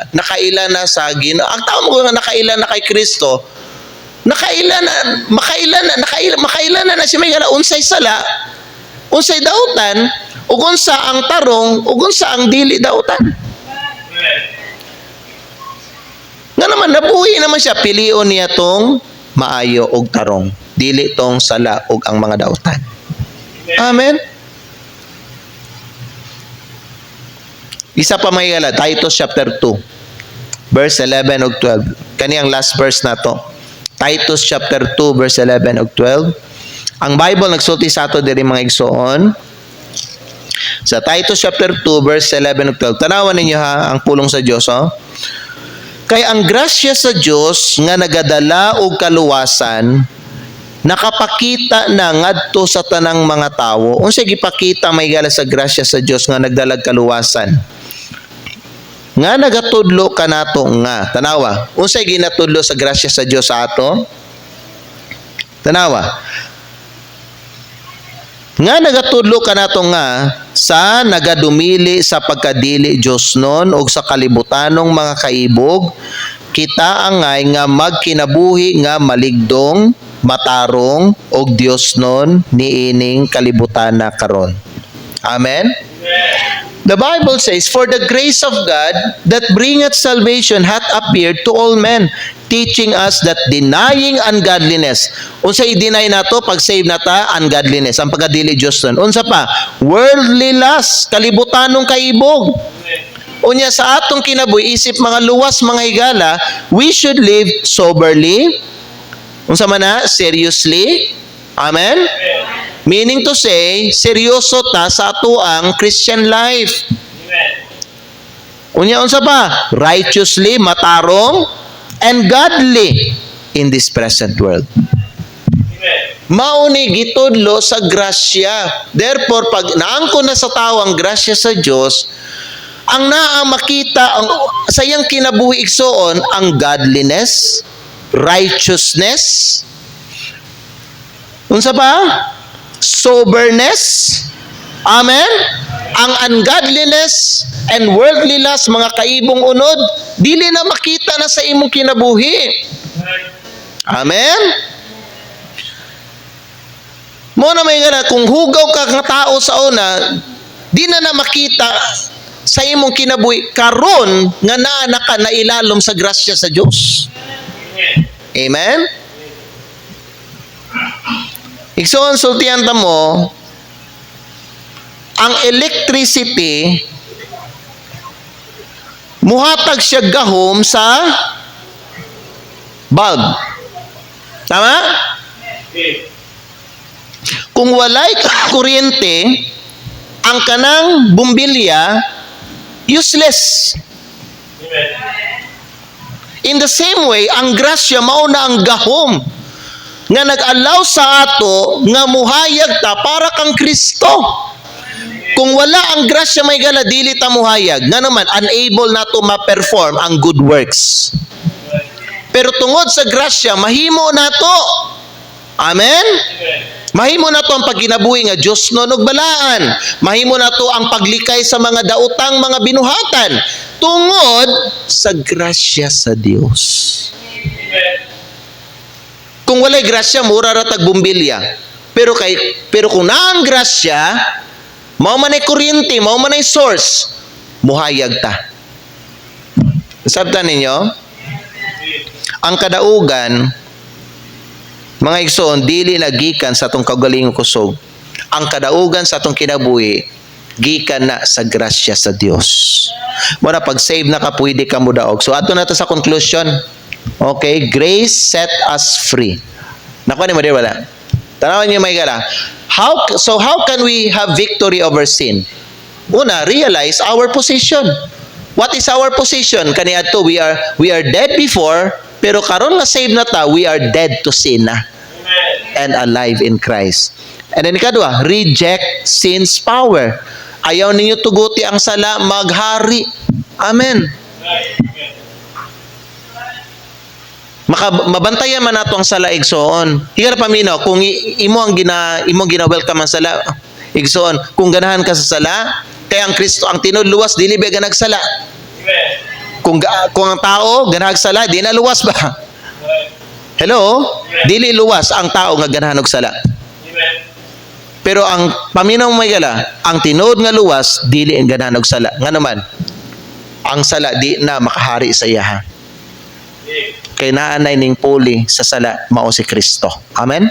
nakaila na sa Ginoo. Ang tao nga nakaila na kay Kristo, makaila na siya, mga igala, unsay sala, unsay dautan, ug unsa ang tarong, ug unsa ang dili dautan. Nga naman, nabuhi naman siya, pilion niya tong maayo og tarong, dili tong sala og ang mga dautan. Amen. Isa pa may gala, Titus chapter 2 verse 11 ug 12. Kani ang last verse na to. Titus chapter 2 verse 11 ug 12. Ang Bible nagsulti sa ato diri mga igsoon. Sa Titus chapter 2 verse 11 ug 12. Tanawan ninyo ha ang pulong sa Dios, oh. Kay ang grasya sa Dios nga nagadala og kaluwasan nakapakita na ngadto sa tanang mga tawo. Unsay gipakita may gala sa grasya sa Dios nga nagdalag kaluwasan? Nga nagatudlo kanato nga. Tanawa, unsay ginatudlo sa grasya sa Dios sa ato? Tanawa. Nga nagatudlo kanato nga sa nagadumili sa pagkadili Dios non og sa kalibutanong mga kaibog, kita angay nga magkinabuhi nga maligdong, matarong og Dios non niining kalibutan na karon. Amen. The Bible says, for the grace of God that bringeth salvation hath appeared to all men, teaching us that denying ungodliness. Unsa i-deny nato pag save nata? Ungodliness, ang pagkadili Dios non. Unsa pa? Worldly lust, kalibutanong kaibog. Unya sa atong kinabuhi, isip mga luwas, mga higala, we should live soberly. Unsa man na? Seriously. Amen? Meaning to say, seryoso ta sa ato ang Christian life. Unya unsa pa? Righteously, matarong, and godly in this present world. Mauni gitudlo sa grasya. Therefore, pag naangkon na sa tao ang grasya sa Dios, ang naa makita ang sa iyang kinabuhi igsoon ang godliness, righteousness, unsa pa? Soberness. Amen? Ang ungodliness and worldly lust, mga kaibong unod, dili na makita na sa imong kinabuhi. Amen? Mo na may nga kung hugaw ka nga tao sa una, di na makita sa imong kinabuhi karon nga naa ka na ilalom sa grasya sa Dios. Amen? Igsoon sultihan ta mo, ang electricity muhatag siya gahom sa bulb. Tama? Kung walay kuryente, ang kanang bumbilya useless. In the same way, ang grasya mao na ang gahom nga nag-allow sa ato nga muhayag ta para kang Kristo. Kung wala ang grasya may gala, dili ta muhayag. Nga naman, unable na to ma-perform ang good works. Pero tungod sa grasya, mahimo na to. Amen? Mahimo na to ang pagkinabuhi nga Diyos no nagbalaan. Mahimo na to ang paglikay sa mga daotang mga binuhatan. Tungod sa grasya sa Dios. Kung walay grasya, mura ra tag bumbilya. Pero kung naang grasya, mao man ay kuryente, mao man ay source, muhayag ta. Sabtan ninyo? Ang kadaugan, mga igsoon, dili nagikan sa atong kaugalingong kusog. Ang kadaugan sa atong kinabuhi, gikan na sa grasya sa Dios. Muna pag save na ka, pwede ka mo daog. So ato na to sa conclusion. Okay, grace set us free. Nakuha ni mo di wala? Tanawan niyo may gala. How can we have victory over sin? Una, realize our position. What is our position? Kaniadto we are dead before, pero karon nga save na ta, we are dead to sin na. And alive in Christ. And then ikadua, reject sin's power. Ayaw ninyo tuguti ang sala, maghari. Amen. Mabantayan man nato ang sala igsoon. Higar paminaw kung imong gina-welcome ang sala igsoon, kung ganahan ka sa sala, kay ang Kristo ang tinud luwas dili ba ganag sala. Kung ang tao ganag sala, di na luwas ba? Hello? Dili luwas ang tao nga ganahan og sala. Pero ang paminaw may gala, ang tinud nga luwas dili ang ganahan og sala. Nga naman, ang sala di na makahari sa iya. Kay naanay ning puli sa sala mao si Kristo. Amen?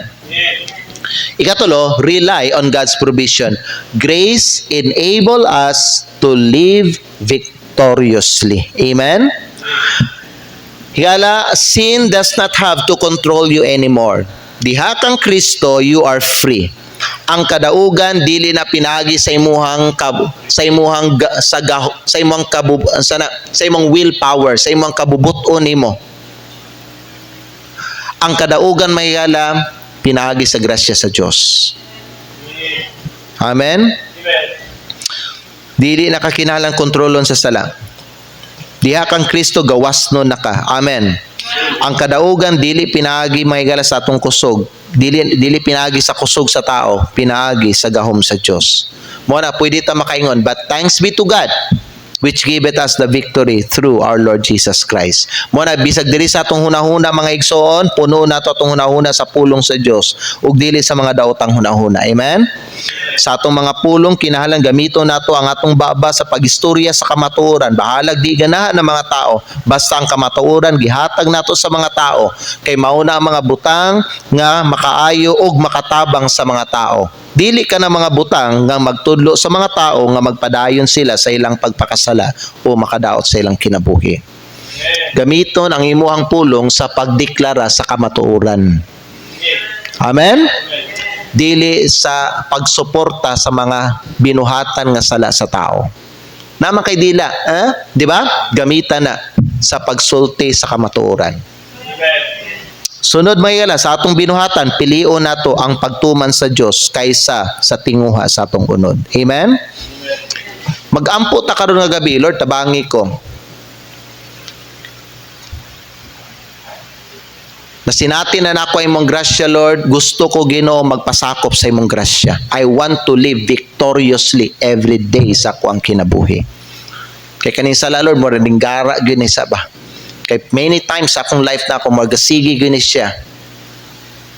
Ikatulo, rely on God's provision. Grace enable us to live victoriously. Amen? Higala, sin does not have to control you anymore. Diha kang Kristo, you are free. Ang kadaugan dili na pinagi sa imong willpower, sa imong kabubuton nimo. Ang kadaugan may gala pinagi sa grasya sa Dios. Amen? Dili nakakinalang kontrolon sa sala. Diha kang Kristo gawasnon na ka. Amen. Ang kadaugan dili pinagi may gala sa atong kusog. Dili pinagi sa kusog sa tao, pinagi sa gahom sa Dios. Mo na pwede ta makaingon, but thanks be to God which giveth us the victory through our Lord Jesus Christ. Mo na bisag diri sa atong hunahuna mga igsoon, puno na to atong hunahuna sa pulong sa Dios ug dili sa mga daotang hunahuna. Amen. Sa atong mga pulong kinahanglan gamiton nato ang atong baba sa pagistorya sa kamatuoran. Bahalag di ganahan ng mga tao, basta ang kamatuoran gihatag nato sa mga tao kay mao na ang mga butang nga makaayo ug makatabang sa mga tao. Dili ka na mga butang nga magtudlo sa mga tao nga magpadayon sila sa ilang pagpakasala o makadaot sa ilang kinabuhi. Gamiton ang imuhang pulong sa pagdeklara sa kamatuoran. Amen? Dili sa pagsuporta sa mga binuhatan nga sala sa tao. Naman kay dila, di ba? Gamitan na sa pagsulti sa kamatuoran. Sunod mga higala, sa atong binuhatan, pilion nato ang pagtuman sa Dios kaysa sa tinguha sa atong unod. Amen? Mag-ampo ta karon nga gabi, Lord, tabangi ko. Nasinati na nako imong grasya, Lord. Gusto ko, Ginoo, magpasakop sa imong grasya. I want to live victoriously every day sa akong kinabuhi. Kay kanin sala, Lord, mo rin gara gyud ni sa ba. Kay many times sa akong life na ako magasigi gyud ni siya.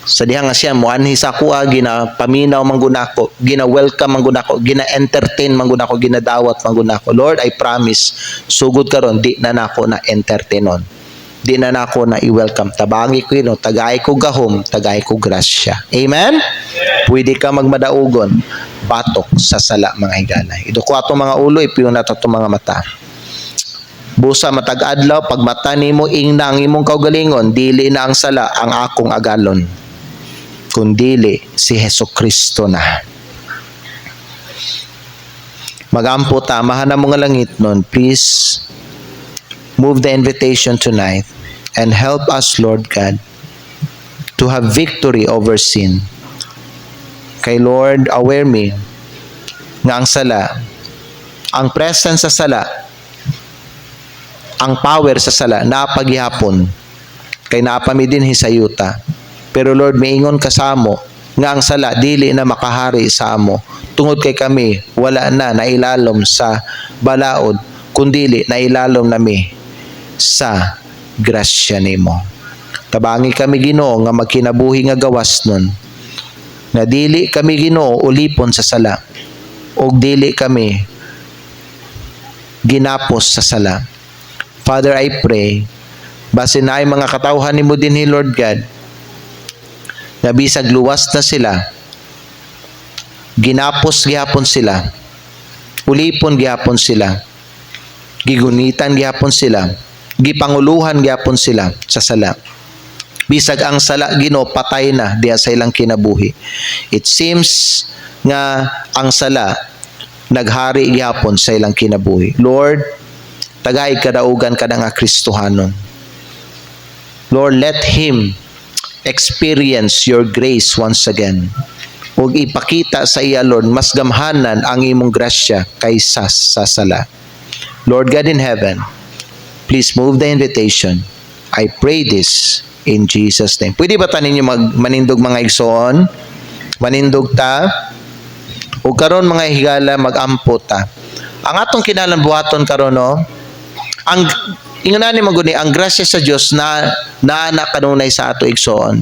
Sa diha nga siya moanhi sa ako, ginapaminaw man gud nako, gina-welcome man gud nako, gina-entertain man gud nako, ginadawat man gud nako. Lord, I promise, sugod karon di na nako na entertainon. Di na nako na i-welcome. Tabangi ko yun, tagay ko gahom, tagay ko grasya. Amen? Pwede ka magmadaugon, batok sa sala mga higala. Ito ko atong mga ulo, ipiyon na itong mga mata. Busa matag adlaw, pag mata nimo ingna ang imong kaugalingon, dili na ang sala ang akong agalon, kundili si Hesukristo na. Magampo ta, mahana mo nga langit nun. Please move the invitation tonight and help us, Lord God, to have victory over sin. Kay Lord, aware me nga ang sala, ang presence sa sala, ang power sa sala, napaghihapon, kay napami din hisayuta. Pero Lord, maingon ka sa amo, nga ang sala, dili na makahari sa amo. Tungod kay kami, wala na nailalom sa balaod, kundili nailalom nami sa grasya nimo. Tabangi kami, Ginoo, nga magkinabuhi nga gawas nun. Na dili kami, Ginoo, ulipon sa sala. O dili kami ginapos sa sala. Father, I pray, basin na ay mga katawhan nimo din ni Lord God, na bisag luwas na sila, ginapos gihapon sila, ulipon gihapon sila, gigunitan gihapon sila, gipanguluhan gihapon sila sa sala. Bisag ang sala, Ginoo, patay na diya sa ilang kinabuhi. It seems nga ang sala naghari gihapon sa ilang kinabuhi. Lord, tagay kadaugan ka nga Kristohanon. Lord, let him experience your grace once again. Ug ipakita sa iya, Lord, mas gamhanan ang imong grasya kaysa sa sala. Lord God in heaven, please move the invitation. I pray this in Jesus' name. Pwede ba ta ninyo manindog mga igsoon? Manindog ta? O karon mga higala, mag-ampo ta. Ang atong kinalambuhaton karon, no? Ang ingani maguni ang grasya sa Dios na naana kanunay sa ato igsoon.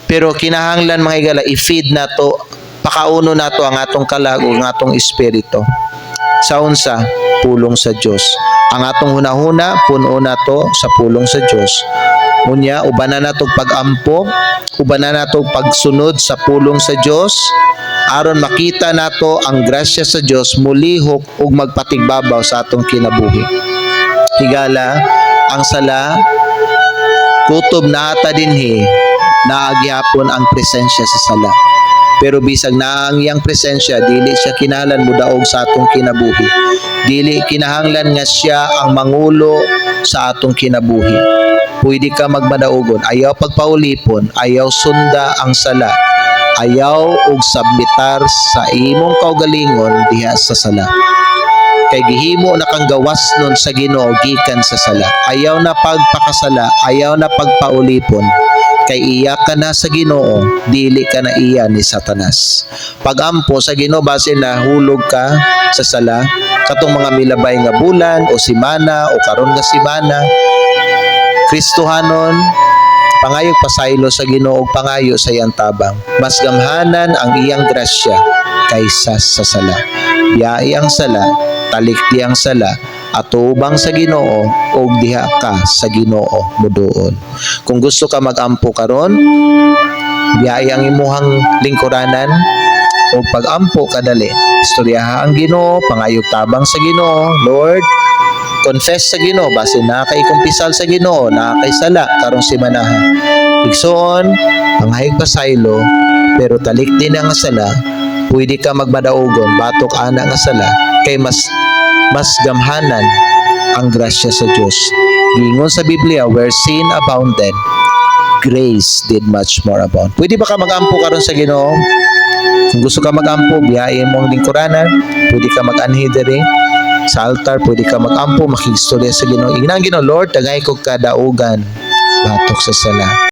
Pero kinahanglan mga higala, i-feed nato, pakauno nato ang atong kalag ug ang atong espiritu. Sa unsa? Pulong sa Dios. Ang atong hunahuna, puno nato sa pulong sa Dios. Unya, ubanan nato pag-ampo, ubanan nato pagsunod sa pulong sa Dios, aron makita nato ang grasya sa Dios mulihok ug magpatigbabaw sa atong kinabuhi. Higala, ang sala, kutob na ata dinhi, naagyapon ang presensya sa sala. Pero bisag na ang iyang presensya, dili siya kinahanglan mudaog sa atong kinabuhi. Dili kinahanglan nga siya ang mangulo sa atong kinabuhi. Pwede ka magmadaugon, ayaw pagpaulipon, ayaw sunda ang sala, ayaw og submitar sa imong kaugalingon diha sa sala. Kay gihimo na kang gawas nun sa Ginoo gikan sa sala. Ayaw na pagpakasala, ayaw na pagpaulipon. Kay iya ka na sa Ginoo, dili ka na iya ni Satanas. Pag-ampo sa Ginoo, base na hulog ka sa sala, katong mga milabay nga bulan o simana o karon nga simana, Kristohanon, pangayog pasaylo sa Ginoo ug pangayo sa iyang tabang. Mas gamhanan ang iyang grasya kaysa sa sala. Biyai ang sala, talikdi ang sala, atubang sa Ginoo ug diha ka sa Ginoo muduol. Kung gusto ka mag-ampo karon, biyai ang imuhang lingkuranan o pag-ampo kadali. Istoryaha ang Ginoo, pangayog tabang sa Ginoo. Lord, confess sa Ginoo, base na kay kumpisal sa Ginoo, na kay sala karong simanahan. Igsoon, pangayog pasaylo, pero talikdi na nga sala, pwede ka magmadaugon, batok ana nga sala, kay mas gamhanan ang grasya sa Dios. Gingon sa Biblia, where sin abounded, grace did much more abound. Pwede ba ka mag-ampo karon sa Ginoo? Kung gusto ka mag-ampo, biyahin mo ang lingkuranan. Pwede ka mag-anhi diri sa altar, pwede ka mag-ampo, makistorya sa Ginoo. Inang Ginoo, Lord, tagay ko kadaugan batok sa sala.